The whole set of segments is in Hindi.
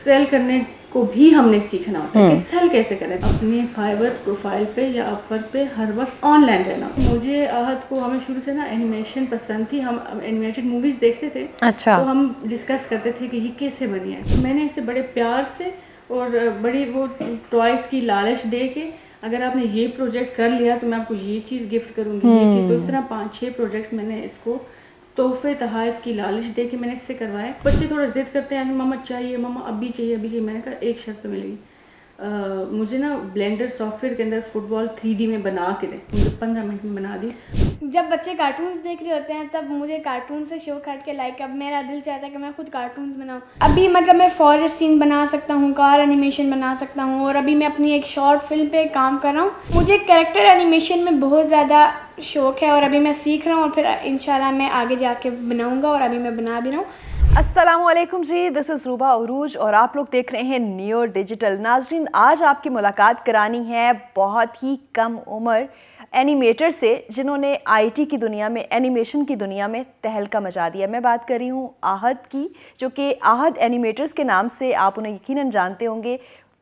सेल करने को भी हमने सीखना होता है कि सेल कैसे करें। अपने फाइवर प्रोफाइल पे या अपवर्क पे हर वक्त ऑनलाइन रहना। मुझे आहत को हमें शुरू से ना एनिमेशन पसंद थी, हम एनिमेटेड मूवीज़ देखते थे। अच्छा। तो हम डिस्कस करते थे कि ये कैसे बनी है। मैंने इसे बड़े प्यार से और बड़ी वो टॉयज़ की लालच दे के, अगर आपने ये प्रोजेक्ट कर लिया तो मैं आपको ये चीज़ गिफ्ट करूँगी, ये चीज़। तो इस तरह 5-6 प्रोजेक्ट्स मैंने इसको तोहफे तहाइफ की लालच दे के मैंने इससे करवाए। बच्चे थोड़ा जिद करते हैं, मम्मा चाहिए, मम्मा अभी चाहिए, अभी चाहिए। मैंने कहा एक शर्त पे मिलेगी, मुझे ना ब्लेंडर सॉफ्टवेयर के अंदर फुटबॉल 3D में बना के दे। मुझे 15 मिनट में बना दी। जब बच्चे कार्टून्स देख रहे होते हैं तब मुझे कार्टून से शौक हट के लाइक अब मेरा दिल चाहता है कि मैं खुद कार्टून्स बनाऊँ। अभी मतलब मैं फॉरेस्ट सीन बना सकता हूँ, कार एनिमेशन बना सकता हूँ, और अभी मैं अपनी एक शॉर्ट फिल्म पे काम कर रहा हूँ। मुझे कैरेक्टर एनिमेशन में बहुत ज़्यादा शौक है और अभी मैं सीख रहा हूँ और फिर इंशाल्लाह मैं आगे जाके बनाऊँगा, और अभी मैं बना भी रहा हूँ। अस्सलामुअलैकुम जी, दिस इज़ रूबा उरूज और आप लोग देख रहे हैं नियो डिजिटल। नाज़रीन, आज आपकी मुलाकात करानी है बहुत ही कम उम्र एनिमेटर से जिन्होंने आईटी की दुनिया में, एनिमेशन की दुनिया में तहलका मचा दिया। मैं बात कर रही हूँ आहत की, जो कि आहत एनिमेटर्स के नाम से आप उन्हें यकीनन जानते होंगे।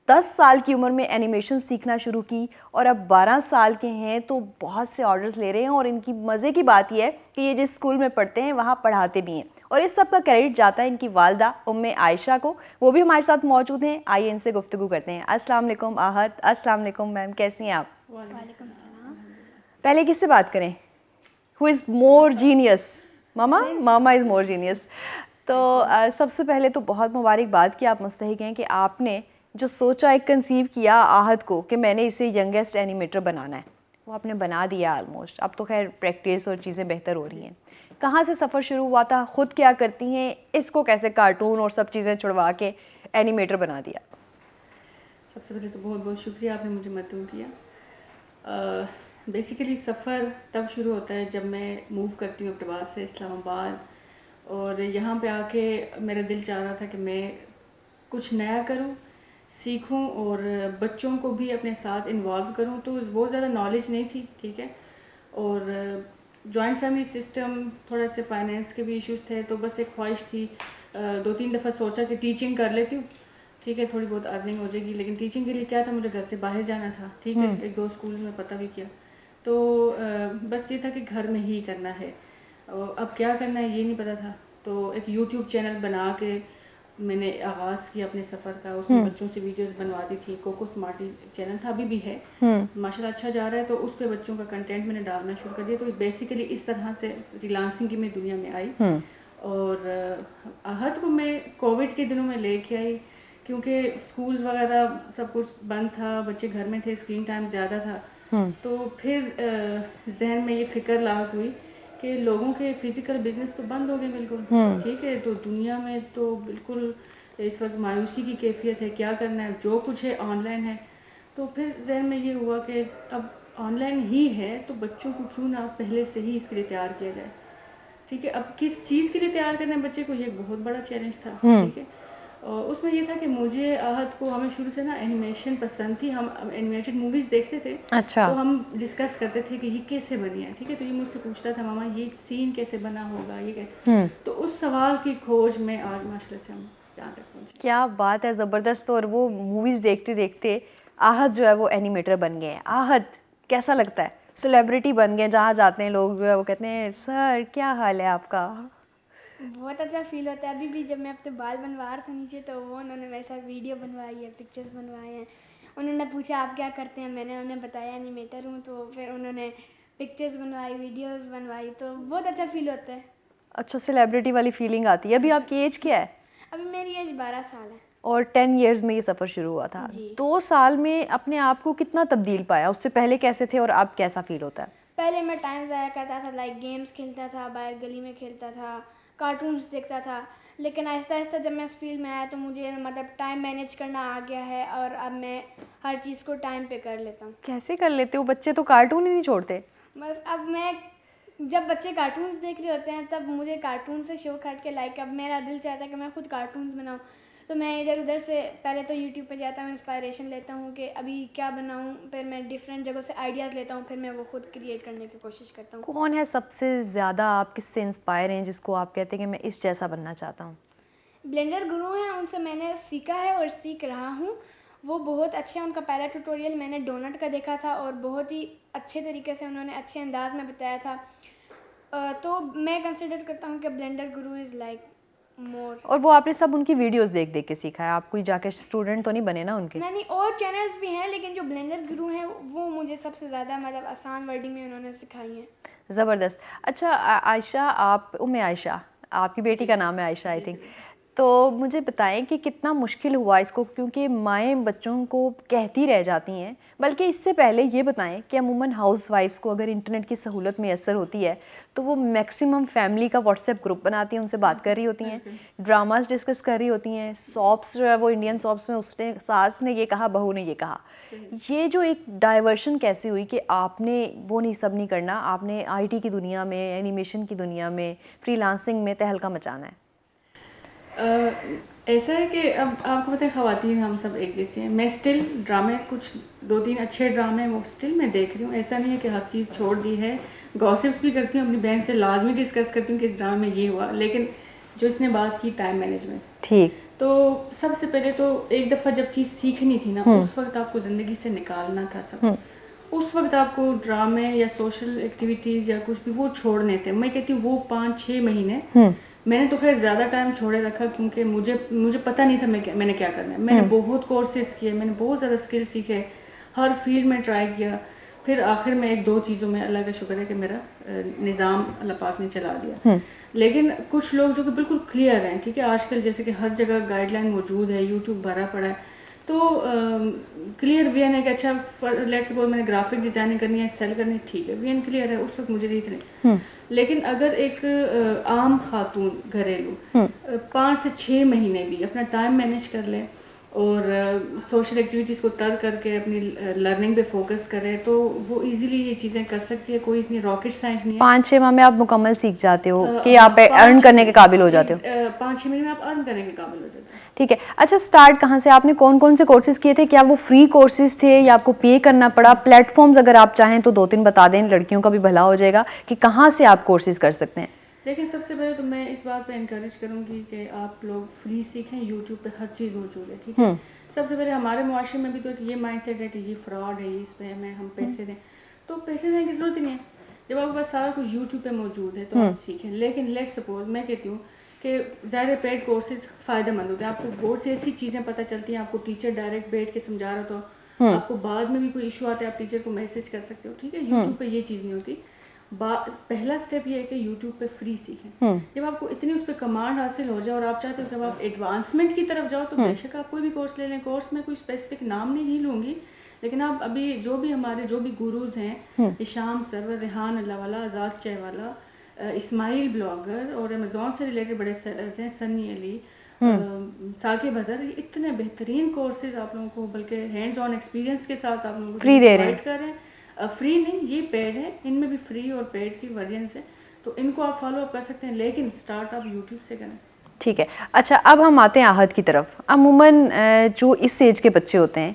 10 साल की उम्र में एनिमेशन सीखना शुरू की और अब 12 साल के हैं तो बहुत से ऑर्डर्स ले रहे हैं। और इनकी मज़े की बात यह है कि ये जिस स्कूल में पढ़ते हैं वहाँ पढ़ाते भी हैं, और इस सब का क्रेडिट जाता है इनकी वालदा उम्मे आयशा को। वो भी हमारे साथ मौजूद हैं, आइए इनसे गुफ्तगू करते हैं। अस्सलाम वालेकुम आहत। अस्सलाम वालेकुम मैम, कैसी हैं आप? वालेकुम सलाम। पहले किससे बात करें? Who is more genius? Mama is more genius. तो सबसे पहले तो बहुत मुबारकबाद कि आप मुस्तहिक हैं कि आपने जो सोचा, एक कंसीव किया आहत को कि मैंने इसे यंगेस्ट एनिमेटर बनाना है, वो आपने बना दिया ऑलमोस्ट। अब तो खैर प्रैक्टिस और चीज़ें बेहतर हो रही हैं। कहाँ से सफ़र शुरू हुआ था, ख़ुद क्या करती हैं, इसको कैसे कार्टून और सब चीज़ें छुड़वा के एनिमेटर बना दिया? सबसे पहले तो बहुत बहुत शुक्रिया, आपने मुझे मदद किया। बेसिकली सफ़र तब शुरू होता है जब मैं मूव करती हूँ हैदराबाद से इस्लामाबाद, और यहाँ पे आके मेरा दिल चाह रहा था कि मैं कुछ नया करूँ, सीखूं और बच्चों को भी अपने साथ इन्वॉल्व करूं। तो बहुत ज़्यादा नॉलेज नहीं थी, ठीक है, और जॉइंट फैमिली सिस्टम, थोड़ा से फाइनेंस के भी इश्यूज थे। तो बस एक ख्वाहिश थी, 2-3 दफ़ा सोचा कि टीचिंग कर लेती हूँ, ठीक है, थोड़ी बहुत अर्निंग हो जाएगी। लेकिन टीचिंग के लिए क्या था, मुझे घर से बाहर जाना था, ठीक है। 1-2 स्कूल्स में पता भी किया, तो बस ये था कि घर में ही करना है। अब क्या करना है ये नहीं पता था। तो एक यूट्यूब चैनल बना के मैंने आगाज़ किया अपने सफ़र का। उसमें बच्चों से वीडियोस बनवाती थी। कोको स्मार्टी चैनल था, अभी भी है, माशाल्लाह अच्छा जा रहा है। तो उस पे बच्चों का कंटेंट मैंने डालना शुरू कर दिया। तो बेसिकली इस तरह से फ्रीलांसिंग की मैं दुनिया में आई। और आहत को मैं कोविड के दिनों में लेके आई, क्योंकि स्कूल्स वगैरह सब कुछ बंद था, बच्चे घर में थे, स्क्रीन टाइम ज़्यादा था। तो फिर जहन में ये फ़िक्र लाक हुई कि लोगों के फिज़िकल बिजनेस तो बंद हो गए बिल्कुल, ठीक है। तो दुनिया में तो बिल्कुल इस वक्त मायूसी की कैफियत है, क्या करना है, जो कुछ है ऑनलाइन है। तो फिर जहन में ये हुआ कि अब ऑनलाइन ही है तो बच्चों को क्यों ना पहले से ही इसके लिए तैयार किया जाए, ठीक है। अब किस चीज़ के लिए तैयार करना है बच्चे को, ये बहुत बड़ा चैलेंज था, ठीक है। और उसमें ये था कि मुझे आहत को, हमें शुरू से ना एनिमेशन पसंद थी, हम एनिमेटेड मूवीज़ देखते थे। अच्छा। तो हम डिस्कस करते थे कि ये कैसे बनी है, ठीक है। तो ये मुझसे पूछता था, मामा ये सीन कैसे बना होगा, ये क्या। तो उस सवाल की खोज में आज माशाल्लाह से हम यहाँ तक पहुँचे। क्या बात है, ज़बरदस्त। और वो मूवीज़ देखते देखते आहत जो है वो एनिमेटर बन गए हैं। आहत, कैसा लगता है? सेलिब्रिटी बन गए, जहाँ जाते हैं लोग जो है वो कहते हैं सर क्या हाल है आपका? बहुत अच्छा फील होता है। अभी भी जब मैं अपने बाल बनवा रहा था नीचे, तो वो उन्होंने मेरे साथ वीडियो बनवाई है, पिक्चर्स बनवाए हैं। उन्होंने पूछा आप क्या करते हैं, मैंने उन्हें बताया एनिमेटर हूँ। तो फिर उन्होंने पिक्चर्स बनवाई, वीडियोस बनवाई, तो बहुत अच्छा फील होता है। अच्छा, सेलिब्रिटी वाली फीलिंग आती है। अभी आपकी एज क्या है? अभी मेरी एज 12 साल है। और 10 इयर्स में ये सफ़र शुरू हुआ था। जी। 2 साल में अपने आप को कितना तब्दील पाया? उससे पहले कैसे थे और अब कैसा फील होता है? पहले मैं टाइम ज़ाया करता था, लाइक गेम्स खेलता था, बाहर गली में खेलता था, कार्टून्स देखता था। लेकिन आहिस्ता आहिस्ता जब मैं इस फील्ड में आया तो मुझे मतलब टाइम मैनेज करना आ गया है, और अब मैं हर चीज़ को टाइम पे कर लेता हूँ। कैसे कर लेते हो? बच्चे तो कार्टून ही नहीं छोड़ते। मतलब अब मैं, जब बच्चे कार्टून्स देख रहे होते हैं तब मुझे कार्टून से शौक हट के लाइक अब मेरा दिल चाहता है कि मैं खुद कार्टून्स बनाऊँ। तो मैं इधर उधर से पहले तो यूट्यूब पे जाता हूँ, इंस्पायरेशन लेता हूँ कि अभी क्या बनाऊँ। फिर मैं डिफरेंट जगहों से आइडियाज़ लेता हूँ, फिर मैं वो खुद क्रिएट करने की कोशिश करता हूँ। कौन है सबसे ज़्यादा, आप किससे इंस्पायर हैं जिसको आप कहते हैं कि मैं इस जैसा बनना चाहता हूँ? ब्लेंडर गुरु हैं, उनसे मैंने सीखा है और सीख रहा हूँ। वो बहुत अच्छे हैं। उनका पहला ट्यूटोरियल मैंने डोनट का देखा था और बहुत ही अच्छे तरीके से उन्होंने अच्छे अंदाज में बताया था। तो मैं कंसिडर करता हूँ कि blender Guru is like more. और वो आपने सब उनकी वीडियोस देख देख के सीखा है? आप कोई जाके स्टूडेंट तो नहीं बने ना उनके? नहीं, और चैनल्स भी हैं, लेकिन जो ब्लेंडर गुरु हैं वो मुझे सबसे ज़्यादा मतलब आसान वर्डिंग में उन्होंने सिखाई हैं। ज़बरदस्त। अच्छा आयशा, आप उम्मे आयशा, आपकी बेटी का नाम है आयशा आई थिंक, तो मुझे बताएं कि कितना मुश्किल हुआ इसको, क्योंकि माएँ बच्चों को कहती रह जाती हैं। बल्कि इससे पहले ये बताएं कि अमूमन हाउस वाइफ्स को अगर इंटरनेट की सहूलत मैसर होती है तो वो मैक्सिमम फैमिली का व्हाट्सएप ग्रुप बनाती हैं, उनसे बात कर रही होती हैं, ड्रामास डिस्कस कर रही होती हैं, सॉप्स जो है वो इंडियन सॉप्स में उसने सास ने ये कहा, बहू ने ये कहा। ये जो एक डाइवर्शन कैसे हुई कि आपने वो नहीं सब नहीं करना, आपने आईटी की दुनिया में, एनिमेशन की दुनिया में, फ्रीलांसिंग में तहलका मचाना है? ऐसा है कि अब आपको पता है ख़वातीन हम सब एक जैसे हैं। मैं स्टिल ड्रामे, कुछ 2-3 अच्छे ड्रामे हैं वो स्टिल मैं देख रही हूँ। ऐसा नहीं है कि हर चीज़ छोड़ दी है। गॉसिप्स भी करती हूँ, अपनी बहन से लाजमी डिस्कस करती हूँ कि इस ड्रामे में ये हुआ। लेकिन जो इसने बात की टाइम मैनेजमेंट, ठीक, तो सबसे पहले तो एक दफ़ा जब चीज़ सीखनी थी ना, उस वक्त आपको ज़िंदगी से निकालना था सब। उस वक्त आपको ड्रामे या सोशल एक्टिविटीज़ या कुछ भी वो छोड़ने थे। मैं कहती हूँ वो 5-6 महीने मैंने तो खैर ज़्यादा टाइम छोड़े रखा, क्योंकि मुझे पता नहीं था मैंने क्या करना है। मैंने बहुत कोर्सेज किए, मैंने बहुत ज़्यादा स्किल सीखे, हर फील्ड में ट्राई किया। फिर आखिर में 1-2 चीज़ों में अल्लाह का शुक्र है कि मेरा निज़ाम अल्लाह पाक ने चला दिया। लेकिन कुछ लोग जो कि बिल्कुल क्लियर हैं, ठीक है, आजकल जैसे कि हर जगह गाइडलाइन मौजूद है, यूट्यूब भरा पड़ा है, तो क्लियर वीएन है कि अच्छा लेट्स सपोज मैंने ग्राफिक डिज़ाइनिंग करनी है, सेल करनी है, ठीक है, वीएन क्लियर है, उस वक्त मुझे रीत नहीं। लेकिन अगर एक आम खातून घरेलू 5 से 6 महीने भी अपना टाइम मैनेज कर ले और सोशल एक्टिविटीज़ को तर्क करके अपनी लर्निंग पे फोकस करे, तो वो इजीली ये चीज़ें कर सकती है। कोई इतनी रॉकेट साइंस नहीं है। 5-6 माह में आप मुकम्मल सीख जाते हो कि आप अर्न करने के काबिल हो जाते हो? 5-6 महीने में आप अर्न करने के काबिल हो जाते हो। ठीक है। अच्छा, स्टार्ट कहाँ से, आपने कौन कौन से कोर्सेज किए थे? क्या वो फ्री कोर्सेज थे या आपको पे करना पड़ा? प्लेटफॉर्म्स अगर आप चाहें तो 2-3 बता दें, लड़कियों का भी भला हो जाएगा कि कहाँ से आप कोर्सेज कर सकते हैं। लेकिन सबसे पहले तो मैं इस बात पे इनकरेज करूँगी कि आप लोग फ्री सीखें। यूट्यूब पे हर चीज़ मौजूद है, ठीक है। सबसे पहले हमारे मुआशरे में भी तो एक ये माइंडसेट है कि ये फ्रॉड है, इस पे हमें हम पैसे दें, तो पैसे देने की ज़रूरत ही नहीं है। जब आपके पास सारा कुछ यूट्यूब पे मौजूद है तो आप सीखें। लेकिन लेट सपोज मैं कहती हूँ कि ज़ाहिर पेड कोर्सेज फ़ायदेमंद होते हैं, आपको बहुत सी ऐसी चीज़ें पता चलती हैं, आपको टीचर डायरेक्ट बैठ के समझा रहा तो आपको बाद में भी कोई इशू आता है आप टीचर को मैसेज कर सकते हो, ठीक है। यूट्यूब पे ये चीज़ नहीं होती। पहला स्टेप ये है कि यूट्यूब पे फ्री सीखें। जब आपको इतनी उस पर कमांड हासिल हो जाए और आप चाहते हो कि आप एडवांसमेंट की तरफ जाओ, तो बेशक आप कोई भी कोर्स ले लें। कोर्स में कोई स्पेसिफिक नाम नहीं लूँगी, लेकिन आप अभी जो भी गुरुज हैं, इशाम सरवर, रेहान अल्लाहवाला, आज़ाद चायवाला, इस्माइल ब्लॉगर और अमेज़ॉन से रिलेटेड बड़े सेलर्स हैं, सन्नी अली, साकिब अज़हर, ये इतने बेहतरीन कोर्सेज आप लोगों को बल्कि हैंड्स ऑन एक्सपीरियंस के साथ आप लोगों को फ्री दे रहे हैं। करें। फ्री नहीं, ये पेड है, इनमें भी फ्री और पेड की वर्जन्स हैं, तो इनको आप फॉलो अप कर सकते हैं, लेकिन स्टार्ट आप यूट्यूब से करें। ठीक है। अच्छा, अब हम आते हैं आहत की तरफ। अमूमन जो इस एज के बच्चे होते हैं,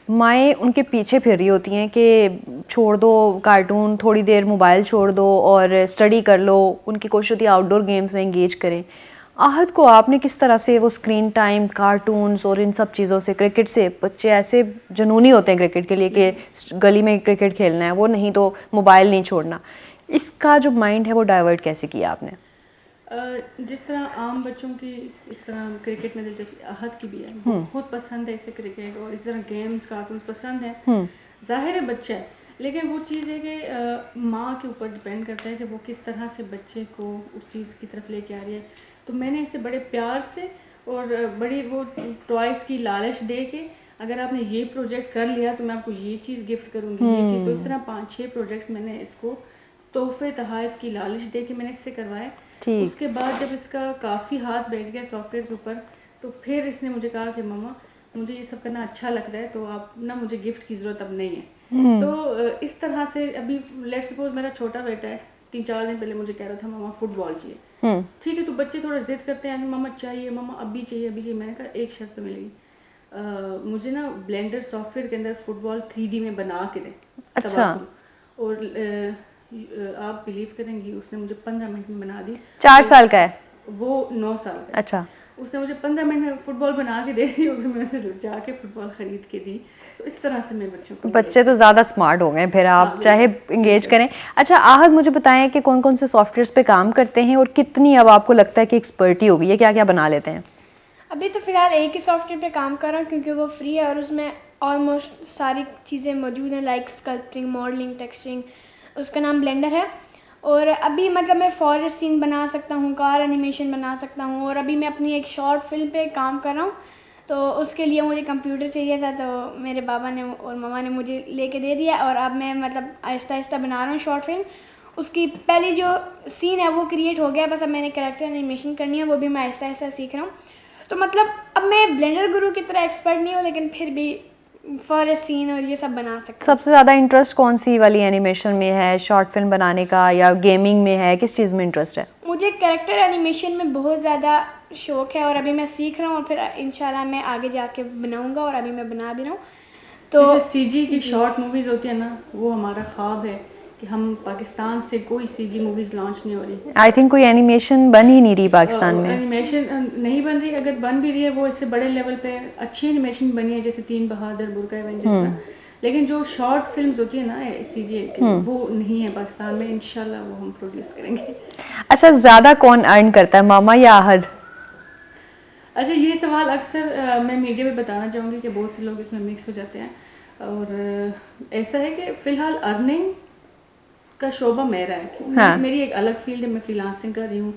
माएँ उनके पीछे फिर रही होती हैं कि छोड़ दो कार्टून, थोड़ी देर मोबाइल छोड़ दो और स्टडी कर लो। उनकी कोशिश होती है आउटडोर गेम्स में इंगेज करें। आहत को आपने किस तरह से वो स्क्रीन टाइम, कार्टून्स और इन सब चीज़ों से, क्रिकेट से, बच्चे ऐसे जुनूनी होते हैं क्रिकेट के लिए कि गली में क्रिकेट खेलना है, वो नहीं तो मोबाइल नहीं छोड़ना, इसका जो माइंड है वो डाइवर्ट कैसे किया आपने? जिस तरह आम बच्चों की इस तरह क्रिकेट में दिलचस्पी आहत की भी है, बहुत पसंद है इसे क्रिकेट, और इस तरह गेम्स कार्टून पसंद है। जाहिर है बच्चा है, लेकिन वो चीज़ है कि माँ के ऊपर डिपेंड करता है कि वो किस तरह से बच्चे को उस चीज़ की तरफ लेके आ रही है। तो मैंने इसे बड़े प्यार से और बड़ी वो टॉयज़ की लालच दे के, अगर आपने ये प्रोजेक्ट कर लिया तो मैं आपको ये चीज़ गिफ्ट करूँगी, ये चीज़। तो इस तरह 5-6 प्रोजेक्ट्स मैंने इसको तोहफे तहाइफ की लालच दे के मैंने इससे करवाए। उसके बाद जब इसका काफ़ी हाथ बैठ गया सॉफ्टवेयर के ऊपर, तो फिर इसने मुझे कहा कि मम्मा मुझे ये सब करना अच्छा लगता है, तो आप ना मुझे गिफ्ट की ज़रूरत अब नहीं है। तो इस तरह से अभी लेट सपोज मेरा छोटा बेटा है, 3-4 दिन पहले मुझे कह रहा था मम्मा फुटबॉल चाहिए, ठीक है। तो बच्चे थोड़ा जिद करते हैं, मम्मा चाहिए, मम्मा अभी चाहिए, अभी चाहिए। मैंने कहा एक शर्त पे मिलेगी, मुझे ना ब्लेंडर सॉफ्टवेयर के अंदर फुटबॉल 3D में बना के दे। अच्छा। और आप बिलीव करेंगी उसने मुझे 15 मिनट में बना दी। 4 साल का है वो? 9 साल का। अच्छा। उसने मुझे 15 मिनट में फुटबॉल बना के दे दी और मैं उसे जाके फुटबॉल ख़रीद के दी। तो इस तरह से मैं बच्चों को बच्चे तो ज़्यादा स्मार्ट हो गए फिर, आप चाहे इंगेज करें। अच्छा आहद, मुझे बताएं कि कौन कौन से सॉफ्टवेयर्स पे काम करते हैं और कितनी अब आपको लगता है कि एक्सपर्टी हो गई है, क्या क्या बना लेते हैं? अभी तो फ़िलहाल एक ही सॉफ्टवेयर पे काम कर रहा हूँ क्योंकि वो फ्री है और उसमें ऑलमोस्ट सारी चीज़ें मौजूद हैं, लाइक स्कल्पटिंग, मॉडलिंग, टेक्सचरिंग। उसका नाम ब्लेंडर है। और अभी मतलब मैं फॉरेस्ट सीन बना सकता हूँ, कार एनिमेशन बना सकता हूँ। और अभी मैं अपनी एक शॉर्ट फिल्म पे काम कर रहा हूँ, तो उसके लिए मुझे कंप्यूटर चाहिए था, तो मेरे बाबा ने और मम्मा ने मुझे लेके दे दिया। और अब मैं मतलब आहिस्ता आहिस्ता बना रहा हूँ शॉर्ट फिल्म। उसकी पहली जो सीन है वो क्रिएट हो गया, बस अब मैंने कैरेक्टर एनिमेशन करनी है, वो भी मैं आहिस्ता आहिस्ता सीख रहा हूँ। तो मतलब अब मैं ब्लेंडर गुरु की तरह एक्सपर्ट नहीं हूँ, लेकिन फिर भी फॉरेस्ट सीन और ये सब बना सकती हूँ। सबसे ज़्यादा इंटरेस्ट कौन सी वाली एनिमेशन में है, शॉर्ट फिल्म बनाने का या गेमिंग में है, किस चीज़ में इंटरेस्ट है? मुझे कैरेक्टर एनिमेशन में बहुत ज़्यादा शौक है और अभी मैं सीख रहा हूँ और फिर इंशाल्लाह मैं आगे जाके बनाऊँगा और अभी मैं बना भी रहा हूँ। तो तो जैसे सीजी की शॉर्ट मूवीज़ होती है ना, वो हमारा ख्वाब है कि हम पाकिस्तान से कोई सीजी मूवीज़ लॉन्च नहीं हो रही। आई थिंक कोई एनिमेशन बन ही नहीं रही पाकिस्तान में। एनिमेशन नहीं बन रही, अगर बन भी रही है वो इससे बड़े लेवल पे अच्छी एनिमेशन बनी है, जैसे तीन बहादुर, बुरका एवेंजर्स ना। लेकिन जो शॉर्ट फिल्म्स होती है ना सीजी वो नहीं है पाकिस्तान में। इंशाल्लाह वो हम प्रोड्यूस करेंगे। अच्छा, ज़्यादा कौन अर्न करता है, मामा या आहद? अच्छा, ये सवाल अक्सर मैं मीडिया में बताना चाहूँगी कि बहुत से लोग इसमें मिक्स हो जाते हैं। और ऐसा है कि फ़िलहाल अर्निंग का शोबा मेरा है। हाँ। मेरी एक अलग फील्ड है, मैं फ्रीलांसिंग कर रही हूँ।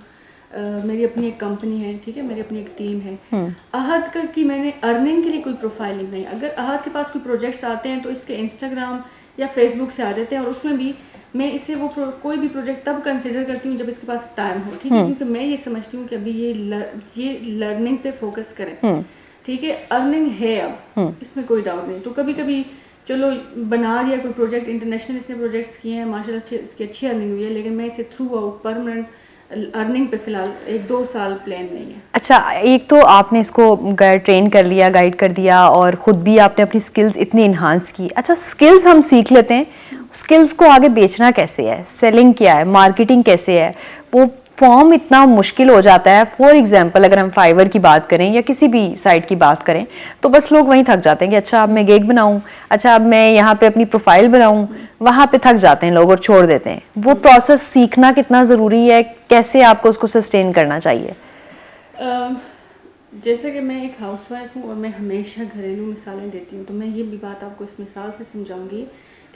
मेरी अपनी एक कंपनी है, ठीक है, मेरी अपनी एक टीम है। आहद का की मैंने अर्निंग के लिए कोई प्रोफाइल नहीं। अगर आहद के पास कोई प्रोजेक्ट्स आते हैं तो इसके इंस्टाग्राम या फेसबुक से आ जाते हैं, और उसमें भी मैं इसे कोई भी प्रोजेक्ट तब कंसिडर करती हूँ जब इसके पास टाइम हो, ठीक है, क्योंकि मैं ये समझती हूँ कि अभी ये लर्निंग पे फोकस करें, ठीक है। अर्निंग है अब, इसमें कोई डाउट नहीं। तो कभी कभी चलो बना दिया कोई प्रोजेक्ट, इंटरनेशनल इसने प्रोजेक्ट्स किए हैं, माशाल्लाह इसकी अच्छी अर्निंग हुई है, लेकिन मैं इसे थ्रू आउट परमानेंट अर्निंग पे फिलहाल 1-2 साल प्लान नहीं है। अच्छा, एक तो आपने इसको ट्रेन कर लिया, गाइड कर दिया और ख़ुद भी आपने अपनी स्किल्स इतनी इन्हांस की। अच्छा, स्किल्स हम सीख लेते हैं, स्किल्स को आगे बेचना कैसे है, सेलिंग क्या है, मार्केटिंग कैसे है, वो फॉर्म इतना मुश्किल हो जाता है। फॉर एग्जांपल अगर हम फाइवर की बात करें या किसी भी साइट की बात करें तो बस लोग वहीं थक जाते हैं कि अच्छा अब मैं गिग बनाऊं, अच्छा अब मैं यहाँ पे अपनी प्रोफाइल बनाऊं, वहाँ पे थक जाते हैं लोग और छोड़ देते हैं। वो प्रोसेस सीखना कितना ज़रूरी है, कैसे आपको उसको सस्टेन करना चाहिए? जैसे कि मैं एक हाउसवाइफ हूँ और मैं हमेशा घरेलू मिसालें देती हूँ, तो मैं ये भी बात आपको इस मिसाल से समझाऊंगी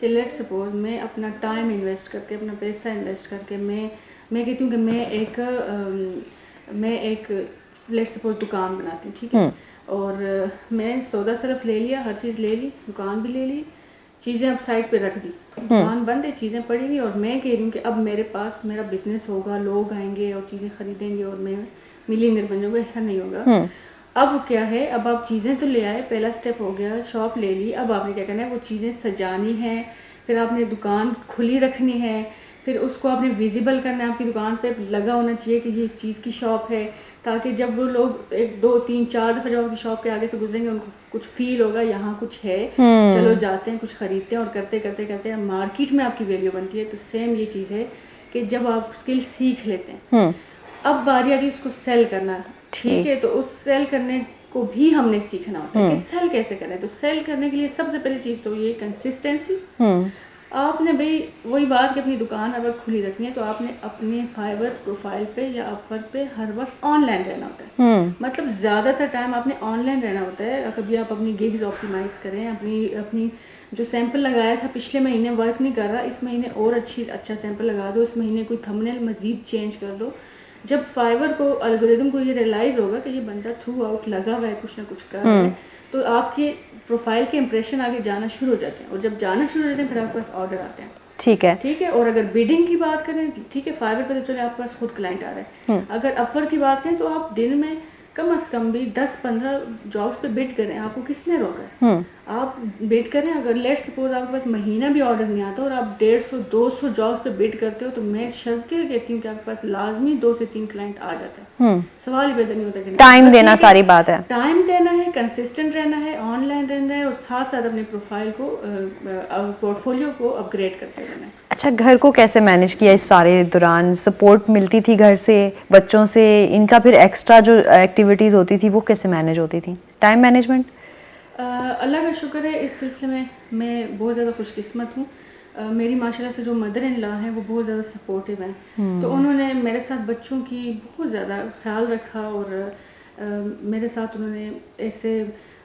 कि लेट सपोज मैं अपना टाइम इन्वेस्ट करके, अपना पैसा इन्वेस्ट करके मैं कहती हूँ कि मैं एक लेट सपोज दुकान बनाती हूँ, ठीक है। और मैं सौदा सरफ ले लिया, हर चीज़ ले ली, दुकान भी ले ली, चीज़ें अब साइड पे रख दी, दुकान बंद है, चीज़ें पड़ी हुई, और मैं कह रही हूँ कि अब मेरे पास मेरा बिजनेस होगा, लोग आएंगे और चीज़ें खरीदेंगे और मैं मिलीनियर बन जाऊँगा। ऐसा नहीं होगा। अब क्या है, अब आप चीज़ें तो ले आए, पहला स्टेप हो गया, शॉप ले ली, अब आपने क्या करना है, वो चीज़ें सजानी है, फिर आपने दुकान खुली रखनी है, फिर उसको आपने विजिबल करना है, आपकी दुकान पे लगा होना चाहिए कि ये इस चीज़ की शॉप है, ताकि जब वो लोग 1, 2, 3, 4 दफ़ा जब आपकी शॉप के आगे से गुजरेंगे उनको कुछ फील होगा यहाँ कुछ है, चलो जाते हैं, कुछ खरीदते हैं, और करते करते करते मार्केट में आपकी वैल्यू बनती है। तो सेम ये चीज़ है कि जब आप स्किल सीख लेते हैं, अब बारी आती है उसको सेल करना, ठीक है। तो उस सेल करने को भी हमने सीखना होता है कि सेल कैसे करें। तो सेल करने के लिए सबसे पहली चीज़ तो ये कंसिस्टेंसी। आपने भाई वही बात कि अपनी दुकान अगर खुली रखनी है तो आपने अपने फाइवर प्रोफाइल पे या अपवर्क पे हर वक्त ऑनलाइन रहना होता है। मतलब ज़्यादातर टाइम आपने ऑनलाइन रहना होता है। कभी आप अपनी गिग्स ऑप्टिमाइज़ करें, अपनी जो सैंपल लगाया था पिछले महीने वर्क नहीं कर रहा, इस महीने और अच्छा सैंपल लगा दो, इस महीने कोई थंबनेल मज़ीद चेंज कर दो। जब फाइवर को, एल्गोरिदम को ये रियलाइज़ होगा कि ये बंदा थ्रू आउट लगा हुआ है, कुछ ना कुछ कर रहा है, तो आपके प्रोफाइल के इंप्रेशन आगे जाना शुरू हो जाते हैं, और जब जाना शुरू हो जाते हैं फिर आपके पास ऑर्डर आते हैं। ठीक है। और अगर बिडिंग की बात करें, ठीक है, फाइवर पे तो चले आपके पास खुद क्लाइंट आ रहा है। अगर अपवर्क की बात करें तो आप दिन में कम से कम भी 10-15 जॉब्स पे बिड करें, आपको किसने रोका है? आप बिड करें। अगर लेट्स सपोज आपके पास महीना भी ऑर्डर नहीं आता और आप 150-200 जॉब्स पे बिड करते हो, तो मैं शर्त कहती हूँ कि आपके पास लाजमी 2 से 3 क्लाइंट आ जाता है। सवाल ही पैदा नहीं होता कि टाइम देना सारी बात है, टाइम देना है, कंसिस्टेंट रहना है, ऑनलाइन रहना है, और साथ साथ अपने प्रोफाइल को, पोर्टफोलियो को अपग्रेड करते रहना है। अच्छा, घर को कैसे मैनेज किया इस सारे दौरान? सपोर्ट मिलती थी घर से, बच्चों से, इनका फिर एक्स्ट्रा जो एक्टिविटी एक्टिविटीज़ होती थी वो कैसे मैनेज होती थी, टाइम मैनेजमेंट? अल्लाह का शुक्र है, इस सिलसिले में मैं बहुत ज़्यादा खुशकिस्मत हूँ। मेरी माशाल्लाह से जो मदर इन लॉ हैं वो बहुत ज़्यादा सपोर्टिव हैं। तो उन्होंने मेरे साथ बच्चों की बहुत ज़्यादा ख्याल रखा और मेरे साथ उन्होंने ऐसे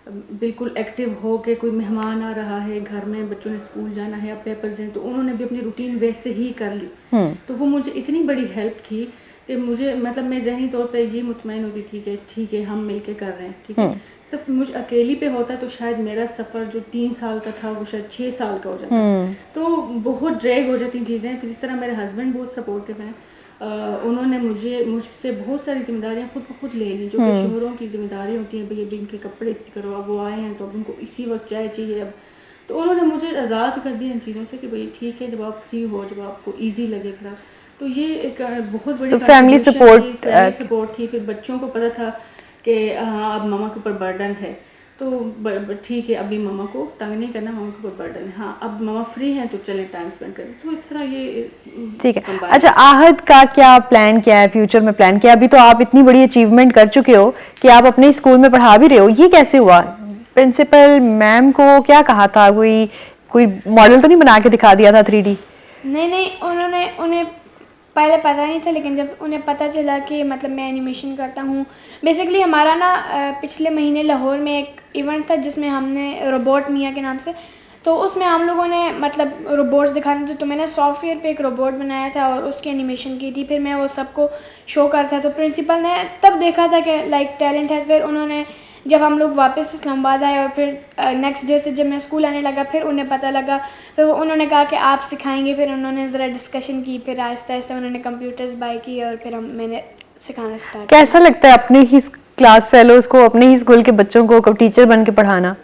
बिल्कुल एक्टिव हो के, कोई मेहमान आ रहा है घर में, बच्चों ने स्कूल जाना है, अब पेपर्स हैं, तो उन्होंने भी अपनी रूटीन वैसे ही कर ली। तो वो मुझे इतनी बड़ी हेल्प की कि मुझे मतलब मैं ज़हनी तौर पे ये मुतमईन होती थी कि ठीक है हम मिलके कर रहे हैं, ठीक है। सिर्फ मुझ अकेली पे होता तो शायद मेरा सफ़र जो 3 साल का था वो शायद 6 साल का हो जाता। तो बहुत ड्रैग हो जाती चीज़ें। फिर इस तरह मेरे हस्बैंड बहुत सपोर्टिव हैं। उन्होंने मुझसे बहुत सारी जिम्मेदारियां खुद ब खुद ले ली, जो कि शोहरों की जिम्मेदारी होती हैं। भैया इनके कपड़े इस्त्री करो, अब वो आए हैं तो अब उनको इसी वक्त चाय चाहिए अब। तो उन्होंने मुझे आज़ाद कर दिया इन चीज़ों से कि भाई ठीक है, जब आप फ्री हो, जब आपको ईजी लगे फिर तो ये एक बहुत बड़ी फैमिली सपोर्ट थी। फिर बच्चों को पता था कि हाँ अब मामा के ऊपर बर्डन है, तो ठीक है अभी मामा को तंग नहीं करना, मामा के ऊपर बर्डन है, हाँ अब मामा फ्री हैं तो चले टाइम स्पेंड करें। तो इस तरह ये ठीक है। अच्छा, आहद का क्या प्लान, क्या है फ्यूचर में प्लान? क्या अभी तो आप इतनी बड़ी अचीवमेंट कर चुके हो कि आप अपने स्कूल में पढ़ा भी रहे हो, ये कैसे हुआ? प्रिंसिपल मैम को क्या कहा था? कोई मॉडल तो नहीं बना के दिखा दिया था 3D? नहीं, उन्हें पहले पता नहीं था, लेकिन जब उन्हें पता चला कि मतलब मैं एनिमेशन करता हूँ। बेसिकली हमारा ना पिछले महीने लाहौर में एक इवेंट था जिसमें हमने रोबोट मियाँ के नाम से, तो उसमें हम लोगों ने मतलब रोबोट्स दिखाने थे। तो मैंने सॉफ्टवेयर पे एक रोबोट बनाया था और उसकी एनिमेशन की थी। फिर मैं वो सबको शो कर था, तो प्रिंसिपल ने तब देखा था कि लाइक टैलेंट है। फिर उन्होंने जब हम लोग वापस इस्लामाबाद आए और फिर नेक्स्ट डे से जब मैं स्कूल आने लगा, फिर उन्हें पता लगा, फिर उन्होंने कहा कि आप सिखाएंगे। फिर उन्होंने ज़रा डिस्कशन की, फिर आहिस्ता आहिस्ता उन्होंने कंप्यूटर्स बाय किए और फिर मैंने सिखाना स्टार्ट किया। कैसा लगता है अपने ही क्लास फेलोज को, अपने ही स्कूल के बच्चों को टीचर बन के पढ़ाना?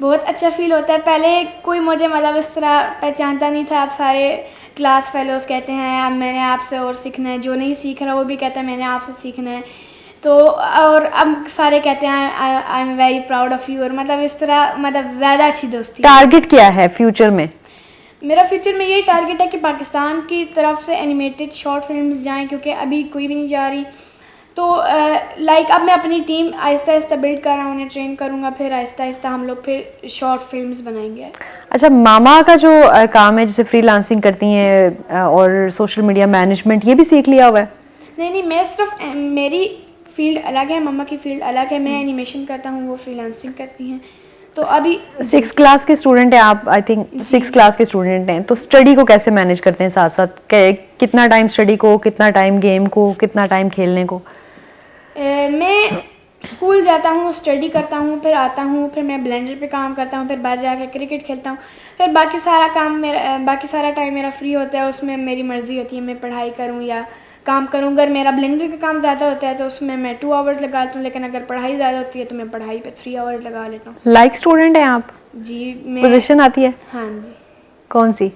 बहुत अच्छा फील होता है। पहले कोई मुझे मतलब इस तरह पहचानता नहीं था। अब सारे क्लास फेलोज कहते हैं अब मैंने आपसे और सीखना है, जो नहीं सीख रहा वो भी कहता है मैंने आपसे सीखना है। तो और अब सारे कहते हैं I am very proud of you, और मतलब इस तरह मतलब ज़्यादा अच्छी दोस्ती। टारगेट क्या है फ्यूचर में? मेरा फ्यूचर में यही टारगेट है कि पाकिस्तान की तरफ से एनिमेटेड शॉर्ट फिल्म्स जाएं, क्योंकि अभी कोई भी नहीं जा रही। तो लाइक अब मैं अपनी टीम आहिस्ता आहिस्ता बिल्ड कर रहा हूँ, उन्हें ट्रेन करूँगा, फिर आहिस्ता आहिस्ता हम लोग फिर शॉर्ट फिल्म्स बनाएंगे। अच्छा, मामा का जो काम है जैसे फ्रीलांसिंग करती हैं और सोशल मीडिया मैनेजमेंट, ये भी सीख लिया हुआ है? नहीं, मैं सिर्फ मेरी फील्ड अलग है, मम्मा की फील्ड अलग है। मैं एनिमेशन करता हूँ, वो फ्रीलांसिंग करती हैं। तो अभी 6th क्लास के स्टूडेंट हैं आप, आई थिंक 6th क्लास के स्टूडेंट हैं, तो स्टडी को कैसे मैनेज करते हैं साथ साथ? कितना टाइम स्टडी को, कितना टाइम गेम को, कितना टाइम खेलने को? मैं स्कूल जाता हूँ, स्टडी करता हूँ, फिर आता हूँ, फिर मैं ब्लेंडर पे काम करता हूँ, फिर बाहर जाकर क्रिकेट खेलता हूँ। फिर बाकी सारा टाइम मेरा फ्री होता है, उसमें मेरी मर्ज़ी होती है मैं पढ़ाई करूँ या काम करूँ। अगर मेरा ब्लेंडर का काम ज़्यादा होता है तो उसमें मैं 2 आवर्स लगा लेता हूँ, लेकिन अगर पढ़ाई ज़्यादा होती है तो मैं पढ़ाई पे 3 आवर्स लगा लेता हूँ। लाइक स्टूडेंट हैं आप? जी। पोजीशन आती है? हाँ जी। कौन सी?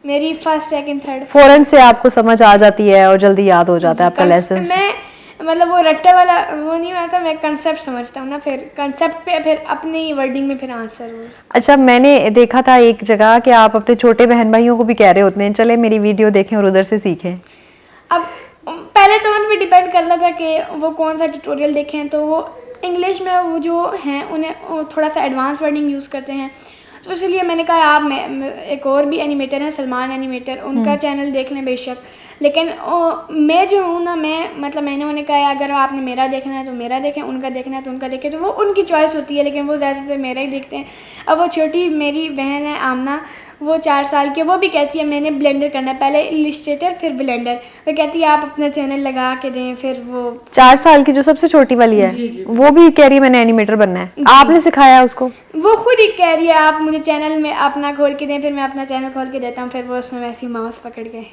मेरी फर्स्ट, सेकंड, थर्ड। फौरन से आपको समझ आ जाती है और जल्दी याद हो जाता है आपका लेसन? मैं मतलब वो रट्टे वाला वो नहीं आता, मैं कंसेप्ट समझता हूँ ना, फिर कंसेप्ट पे फिर अपनी वर्डिंग में फिर आंसर हो। अच्छा, मैंने देखा था एक जगह कि आप अपने छोटे बहन भाइयों को भी कह रहे होते हैं चले मेरी वीडियो देखें और उधर से सीखें। अब पहले तो उन पर डिपेंड करता था कि वो कौन सा ट्यूटोरियल देखें। तो वो इंग्लिश में वो जो हैं उन्हें थोड़ा सा एडवांस वर्डिंग यूज़ करते हैं, तो इसलिए मैंने कहा आप एक और भी एनिमेटर हैं सलमान एनिमेटर, उनका चैनल देख लें बेशक। लेकिन मैं जो हूँ ना, मैंने उन्हें कहा अगर आपने मेरा देखना है तो मेरा देखें, उनका देखना है तो उनका देखें, तो वो उनकी चॉइस होती है, लेकिन वो ज़्यादातर मेरा ही देखते हैं। अब वो छोटी मेरी बहन है आमना, वो 4 साल की, वो भी कहती है मैंने ब्लेंडर करना है, पहले इलिस्ट्रेटर फिर ब्लेंडर। वो कहती है आप अपना चैनल लगा के दें। फिर वो 4 साल की जो सबसे छोटी वाली है, जी। वो भी कह रही है मैंने एनिमेटर बनना है। आपने सिखाया उसको? वो खुद ही कह रही है आप मुझे चैनल में अपना खोल के दें। फिर मैं अपना चैनल खोल के देता हूँ, फिर वो उसमें वैसी माउस पकड़ के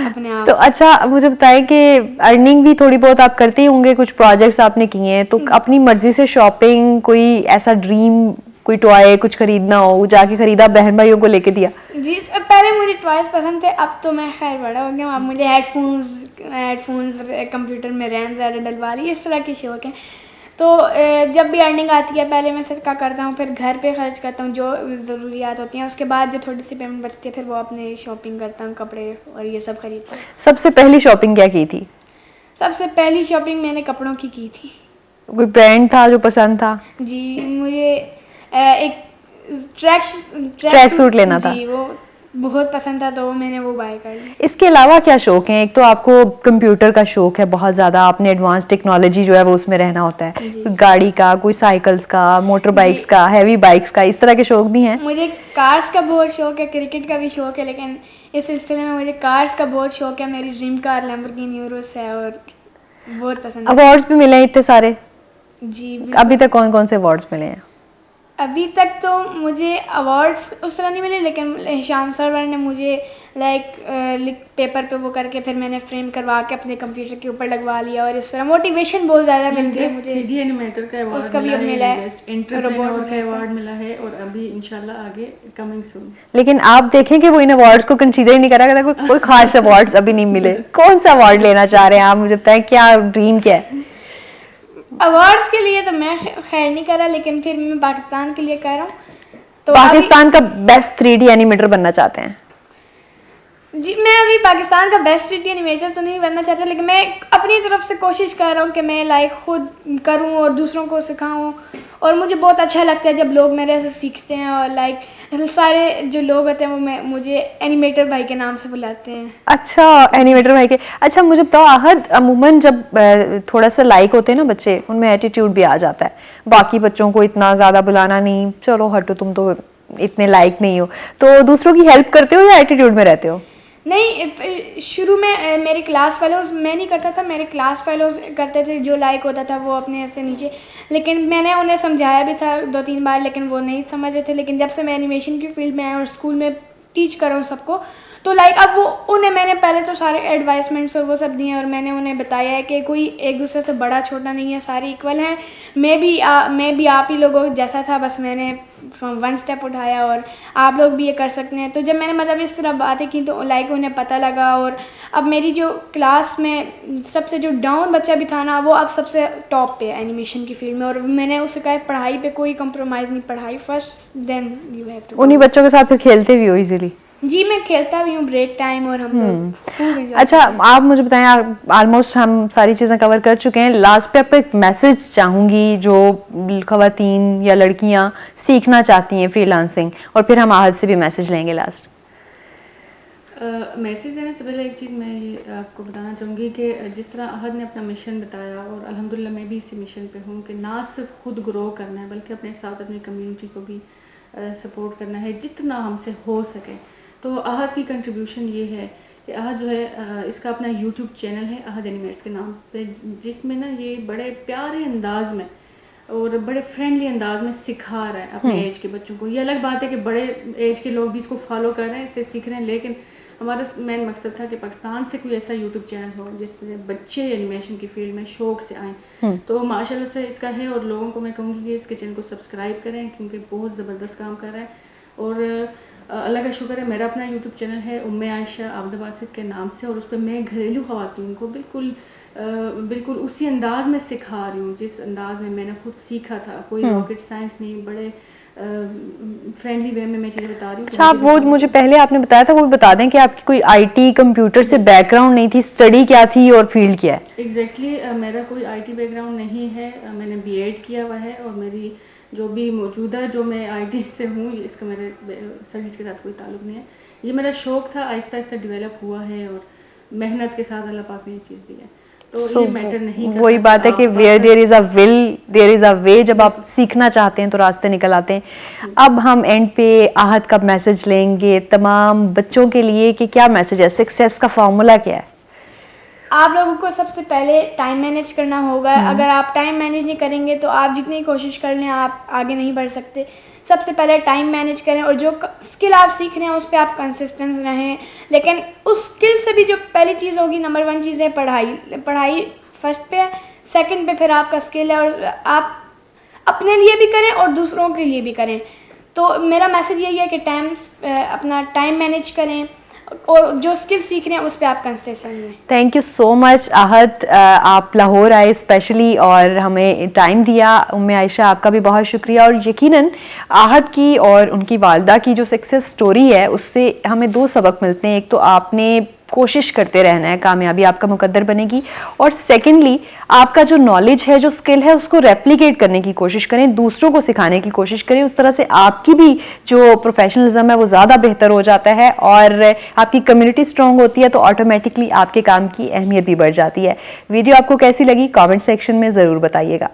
अपने आप। तो अच्छा, मुझे बताएं कि अर्निंग भी थोड़ी बहुत आप करते ही होंगे, कुछ प्रोजेक्ट्स आपने किए हैं, तो अपनी मर्जी से शॉपिंग, कोई ऐसा ड्रीम, कोई टॉय कुछ खरीदना हो, जाके खरीदा, बहन भाइयों को लेके दिया? जी, पहले मुझे टॉयज पसंद थे, अब तो मैं खैर बड़ा हो गया हूँ। अब मुझे हेडफोन्स कंप्यूटर में रैम ज़्यादा डलवा रही है, इस तरह के शौक हैं। तो जब भी अर्निंग आती है पहले मैं सदका करता हूँ, फिर घर पे खर्च करता हूँ जो ज़रूरियात होती हैं, उसके बाद जो थोड़ी सी पेमेंट बचती है फिर वो अपने शॉपिंग करता हूँ, कपड़े और ये सब खरीदता हूँ। सबसे पहली शॉपिंग क्या की थी? सबसे पहली शॉपिंग मैंने कपड़ों की थी। कोई ब्रांड था जो पसंद था? जी मुझे एक ट्रैक सूट लेना था। जी वो बहुत पसंद था तो मैंने वो बाय कर लिया। इसके अलावा क्या शौक हैं? एक तो आपको कंप्यूटर का शौक है बहुत ज़्यादा, आपने एडवांस टेक्नोलॉजी जो है वो उसमें रहना होता है, जी। कोई गाड़ी का, कोई साइकिल्स का, मोटर बाइक्स का, हैवी बाइक्स का, इस तरह के शौक भी हैं? मुझे कार्स का बहुत शौक है, क्रिकेट का भी शौक है, लेकिन इस सिलसिले में मुझे कार्स का बहुत शौक है। मेरी ड्रीम कार लैम्बोर्गिनी यूरोस है और बहुत पसंद है। अवार्ड्स भी मिले हैं इतने सारे? जी अभी तक कौन कौन से अवार्ड्स मिले हैं? अभी तक तो मुझे अवार्ड्स उस तरह नहीं मिले, लेकिन हिशाम सरवर ने मुझे पेपर पे वो करके फिर मैंने फ्रेम करवा के अपने कंप्यूटर के ऊपर लगवा लिया और इस तरह मोटिवेशन बहुत ज़्यादा मिलती है मुझे। 3D एनिमेटर का अवार्ड उसका भी मिला है, बेस्ट एंटरप्रेन्योर का अवार्ड मिला है और अभी इंशाल्लाह आगे कमिंग सून। लेकिन आप देखें कि वो इन अवार्ड्स को कंसीडर ही नहीं करा करता, कोई खास अवार्ड्स अभी नहीं मिले। कौन सा अवार्ड लेना चाह रहे हैं आप, मुझे बताएं, क्या ड्रीम क्या है? अवार्ड्स के लिए तो मैं खैर नहीं कर रहा, लेकिन फिर मैं पाकिस्तान के लिए कर रहा हूँ। तो पाकिस्तान का बेस्ट 3D एनिमेटर बनना चाहते हैं? जी मैं अभी पाकिस्तान का बेस्ट 3D एनिमेटर तो नहीं बनना चाहता, लेकिन मैं अपनी तरफ से कोशिश कर रहा हूँ कि मैं खुद करूँ और दूसरों को सिखाऊँ। और मुझे बहुत अच्छा लगता है जब लोग मेरे से सीखते हैं और सारे जो लोग होते हैं वो मुझे एनिमेटर भाई के नाम से बुलाते हैं। अच्छा, एनिमेटर भाई के। अच्छा मुझे बताओ आहद, अमूमन जब थोड़ा सा लाइक होते हैं ना बच्चे, उनमें एटीट्यूड भी आ जाता है, बाकी बच्चों को इतना ज़्यादा बुलाना नहीं, चलो हटो तुम तो इतने लाइक नहीं हो, तो दूसरों की हेल्प करते हो या एटीट्यूड में रहते हो? नहीं, शुरू में मेरे क्लास फेलोज मैं नहीं करता था, मेरे क्लास फेलोज करते थे, जो लाइक होता था वो अपने से नीचे। लेकिन मैंने उन्हें समझाया भी था 2-3 बार, लेकिन वो नहीं समझ रहे थे। लेकिन जब से मैं एनिमेशन की फील्ड में आया और स्कूल में टीच कर रहा हूँ सबको, तो अब वो उन्हें मैंने पहले तो सारे एडवाइसमेंट्स और वो सब दिए और मैंने उन्हें बताया है कि कोई एक दूसरे से बड़ा छोटा नहीं है, सारे इक्वल हैं। मैं भी आप ही लोगों जैसा था, बस मैंने 1 स्टेप उठाया और आप लोग भी ये कर सकते हैं। तो जब मैंने इस तरह बातें की तो उन्हें पता लगा। और अब मेरी जो क्लास में सबसे जो डाउन बच्चा भी था ना, वो अब सबसे टॉप पे है एनिमेशन की फील्ड में। और मैंने उससे कहा पढ़ाई पे कोई कंप्रोमाइज़ नहीं, पढ़ाई first then you have to. उन्हीं बच्चों के साथ फिर खेलते भी हो इजीली? जी मैं खेलता भी हूँ ब्रेक टाइम और हम लोग खूब enjoy अच्छा आप मुझे बताएं, ऑलमोस्ट हम सारी चीज़ें कवर कर चुके हैं, लास्ट पे आपको एक मैसेज चाहूँगी जो ख़वातीन या लड़कियाँ सीखना चाहती हैं फ्रीलांसिंग, और फिर हम आहद से भी मैसेज लेंगे लास्ट। मैसेज देने से पहले एक चीज़ मैं ये आपको बताना चाहूँगी कि जिस तरह आहद ने अपना मिशन बताया और अल्हम्दुलिल्लाह मैं भी इसी मिशन पे हूँ कि ना सिर्फ खुद ग्रो करना है बल्कि अपने साथ अपनी कम्युनिटी को भी सपोर्ट करना है जितना हमसे हो सके। तो आहद की कंट्रीब्यूशन ये है कि आहद जो है इसका अपना यूट्यूब चैनल है आहद एनिमेट्स के नाम पे, जिसमें ना ये बड़े प्यारे अंदाज में और बड़े फ्रेंडली अंदाज में सिखा रहा है अपने एज के बच्चों को। ये अलग बात है कि बड़े एज के लोग भी इसको फॉलो कर रहे हैं, इससे सीख रहे हैं, लेकिन हमारा मेन मकसद था कि पाकिस्तान से कोई ऐसा यूट्यूब चैनल हो जिसमें बच्चे एनिमेशन की फील्ड में शौक से आएँ। तो माशाल्लाह से इसका है और लोगों को मैं कहूँगी कि इसके चैनल को सब्सक्राइब करें क्योंकि बहुत ज़बरदस्त काम कर रहा है। और अल्लाह का शुक्र है मेरा अपना यूट्यूब चैनल है उम्मे आयशा आबदबासित के नाम से, और उस पर मैं घरेलू ख़वातीन को बिल्कुल उसी अंदाज में सिखा रही हूँ जिस अंदाज में मैंने खुद सीखा था। कोई रॉकेट साइंस नहीं, बड़े फ्रेंडली वे में मैं चीज़ें बता रही हूँ। अच्छा आप वो मुझे पहले आपने बताया था वो भी बता दें कि आपकी कोई आईटी कंप्यूटर से बैकग्राउंड नहीं थी, स्टडी क्या थी और फील्ड क्या है? एग्जैक्टली मेरा कोई आईटी बैकग्राउंड नहीं है, मैंने बीएड किया हुआ है और मेरी जो भी मौजूदा जो मैं आईटी से हूँ इसका मेरे स्टडीज़ के साथ कोई ताल्लुक़ नहीं है। ये मेरा शौक़ था, आहिस्ता आहिस्ता डेवलप हुआ है और मेहनत के साथ अल्लाह पाक ने ये चीज़ दी है। तो ये मैटर नहीं करता। वही बात है कि where there is a will there is a way, जब आप सीखना चाहते हैं तो रास्ते निकल आते हैं। अब हम एंड पे आहद का मैसेज लेंगे तमाम बच्चों के लिए कि क्या मैसेज है, सक्सेस का फार्मूला क्या है? आप लोगों को सबसे पहले टाइम मैनेज करना होगा। अगर आप टाइम मैनेज नहीं करेंगे तो आप जितनी कोशिश कर लें आप आगे नहीं बढ़ सकते। सबसे पहले टाइम मैनेज करें और जो स्किल आप सीख रहे हैं उस पर आप कंसिस्टेंट रहें। लेकिन उस स्किल से भी जो पहली चीज़ होगी, नंबर 1 चीज़ है पढ़ाई फर्स्ट पे है, सेकंड पे फिर आपका स्किल है। और आप अपने लिए भी करें और दूसरों के लिए भी करें। तो मेरा मैसेज यही है कि अपना टाइम मैनेज करें और जो स्किल सीख रहे हैं उस पर आप कंसिस्टेंट रहें। Thank you so much Ahad, आप लाहौर आए स्पेशली और हमें टाइम दिया। उम्मे आयशा आपका भी बहुत शुक्रिया। और यकीनन आहद की और उनकी वालदा की जो सक्सेस स्टोरी है उससे हमें 2 सबक मिलते हैं। एक तो आपने कोशिश करते रहना है, कामयाबी आपका मुकद्दर बनेगी। और सेकेंडली आपका जो नॉलेज है, जो स्किल है, उसको रेप्लिकेट करने की कोशिश करें, दूसरों को सिखाने की कोशिश करें। उस तरह से आपकी भी जो प्रोफेशनलिज्म है वो ज़्यादा बेहतर हो जाता है और आपकी कम्युनिटी स्ट्रॉन्ग होती है, तो ऑटोमेटिकली आपके काम की अहमियत भी बढ़ जाती है। वीडियो आपको कैसी लगी कमेंट सेक्शन में ज़रूर बताइएगा।